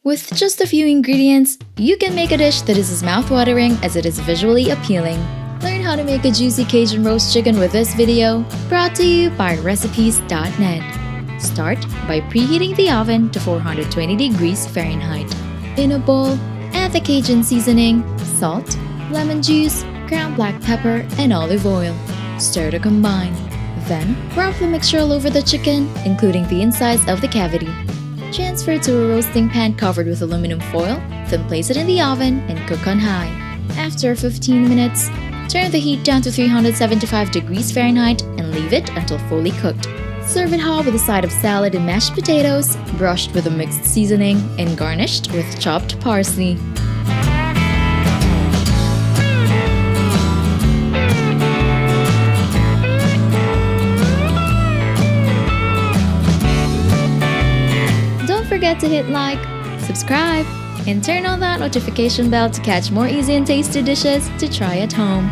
With just a few ingredients, you can make a dish that is as mouth-watering as it is visually appealing. Learn how to make a juicy Cajun roast chicken with this video, brought to you by recipes.net. Start by preheating the oven to 420 degrees Fahrenheit. In a bowl, add the Cajun seasoning, salt, lemon juice, ground black pepper, and olive oil. Stir to combine. Then, rub the mixture all over the chicken, including the insides of the cavity. Transfer to a roasting pan covered with aluminum foil, then place it in the oven and cook on high. After 15 minutes, turn the heat down to 375 degrees Fahrenheit and leave it until fully cooked. Serve it hot with a side of salad and mashed potatoes, brushed with a mixed seasoning, and garnished with chopped parsley. Don't forget to hit like, subscribe, and turn on that notification bell to catch more easy and tasty dishes to try at home.